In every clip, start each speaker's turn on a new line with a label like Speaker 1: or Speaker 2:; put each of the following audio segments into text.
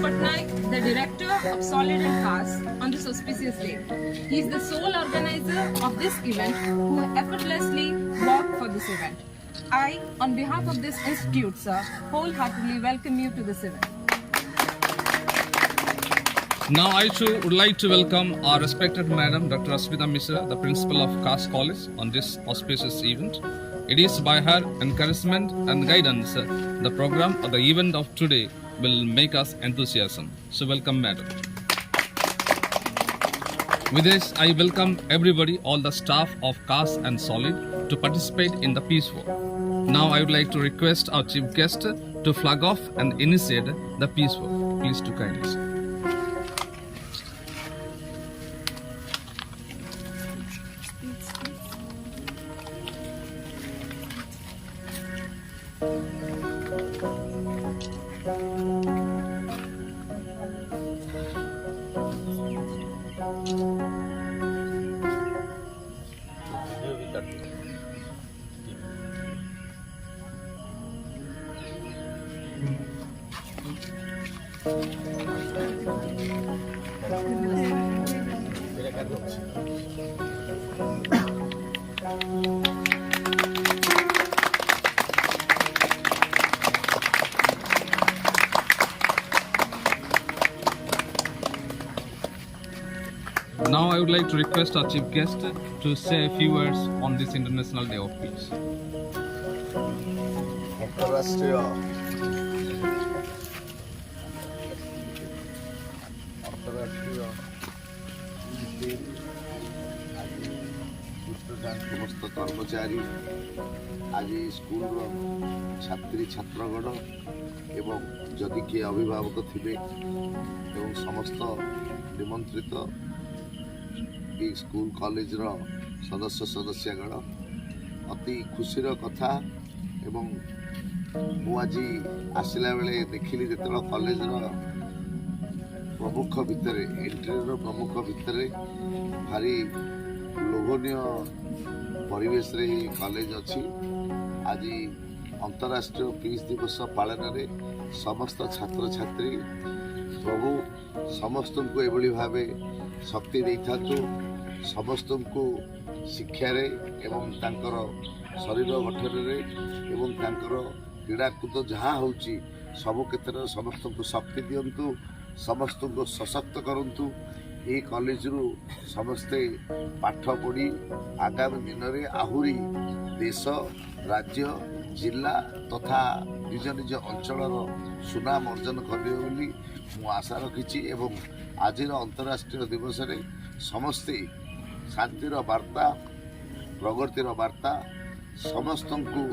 Speaker 1: Patnaik, the director of Solid and Cast, on this auspicious day. He is the sole organizer of this event who effortlessly worked for this event. I, on behalf of this institute, sir, wholeheartedly welcome you to this event.
Speaker 2: Now I too would like to welcome our respected Madam Dr. Asmita Misra, the Principal of Caste College, on this auspicious event. It is by her encouragement and guidance the program or the event of today will make us enthusiasm. So welcome, Madam. With this, I welcome everybody, all the staff of Caste and Solid, to participate in the peace walk. Now I would like to request our chief guest to flag off and initiate the peace walk. Please to kindly, sir. Now I would like to request our chief guest to say a few words on this International Day of Peace.
Speaker 3: समस्त कर्मचारी आज school छात्री छात्रगण एवं जदि किए अभिभावक थे एवं समस्त निमंत्रित स्कूल कॉलेज सदस्य सदस्यगण अति खुशीर कथा एवं मु आज आसला बेले देखिली जो कॉलेज प्रमुख भितर एंट्री प्रमुख भितर भारी लोभनीय परिवेश रे कॉलेज अच्छी आज अंतर्राष्ट्रीय पीस दिवस पालन रे समस्त छात्र छात्री प्रभु समस्त को एभली भावे शक्ति दे था समस्त को शिक्षा रे एवं तांकर शरीर गठन रे एवं तांकर क्रीड़ाकूद जहाँ होची सब क्षेत्र समस्त को शक्ति दियंतु समस्त को सशक्त करंतु ये कॉलेज रु समस्ते पाठ पढ़ी आगामी दिन में आहुरी देश राज्य जिला तथा निज निज अंचल सुनाम अर्जन करेंगे बोली मु आशा रखी एवं आज अंतर्राष्ट्रीय दिवस रे समस्ते शांतिर वार्ता प्रगतिर वार्ता समस्त को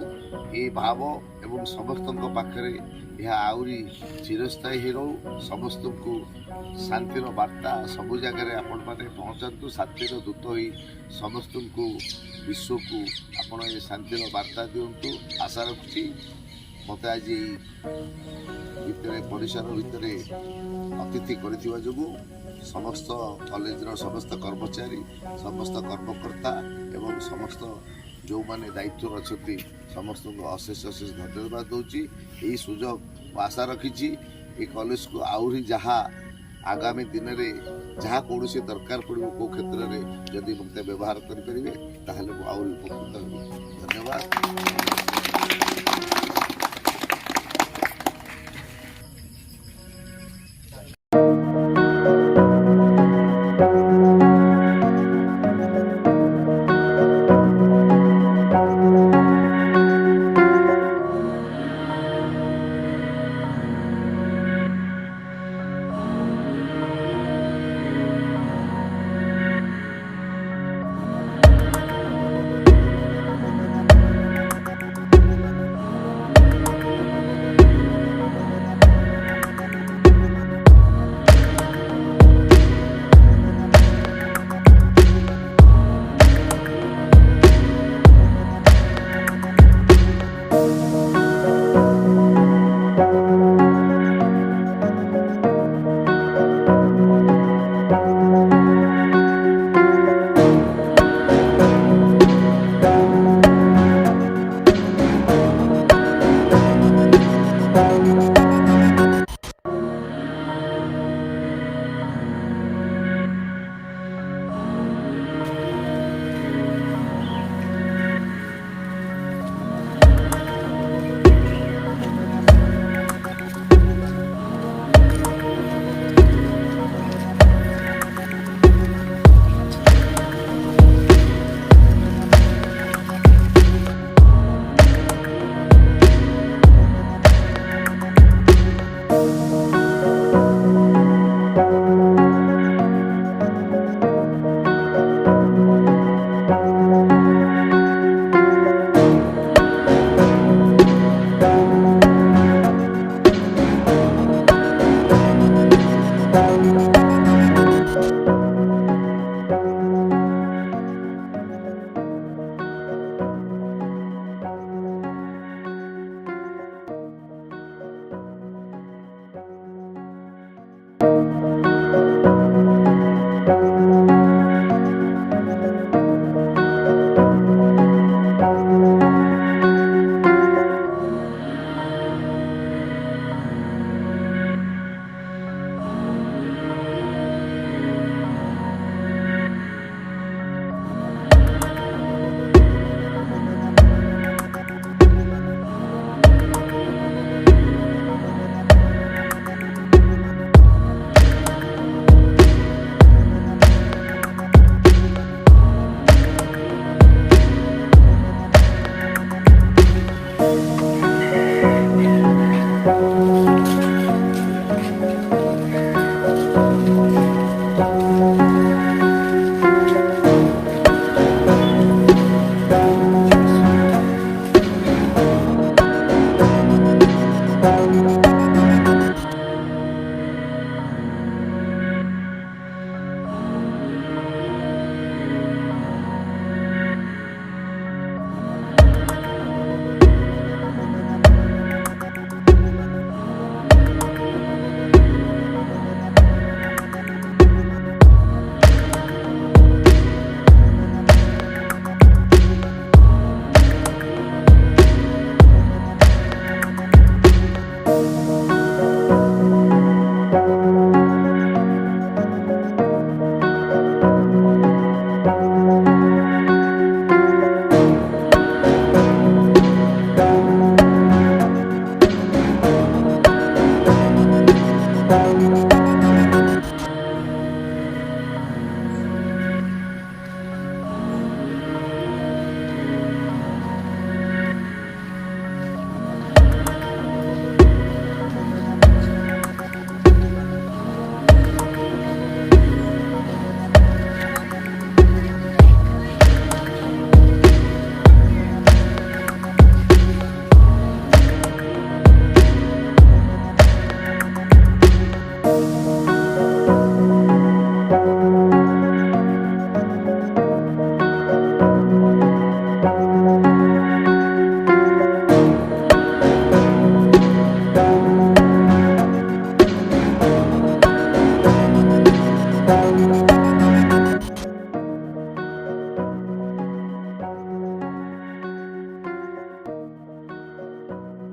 Speaker 3: ये भाव एवं समस्त पाखरे यह आउरी चिरस्थायी रो समस्त को शांतिर वार्ता सबु जगह आपण मैंने पहुँचातु शांतिर दूत हो समस्त को विश्व को आपण ये शांतिर वार्ता दिंतु आशा रखुची मत आज भितर परिसर भितर अतिथि कर समस्त कॉलेज समस्त कर्मचारी समस्त कर्मकर्ता एवं समस्त जो माने दायित्व अच्छा समस्त को अशेष अशेष धन्यवाद दूची यही सुजोग आशा रखी ये कॉलेज को आहरी जहाँ आगामी दिन में जहाँ कौन दरकार पड़ो कौ क्षेत्र में जदि मत व्यवहार करेंगे ताहले आहरी उपकृत हेबी धन्यवाद।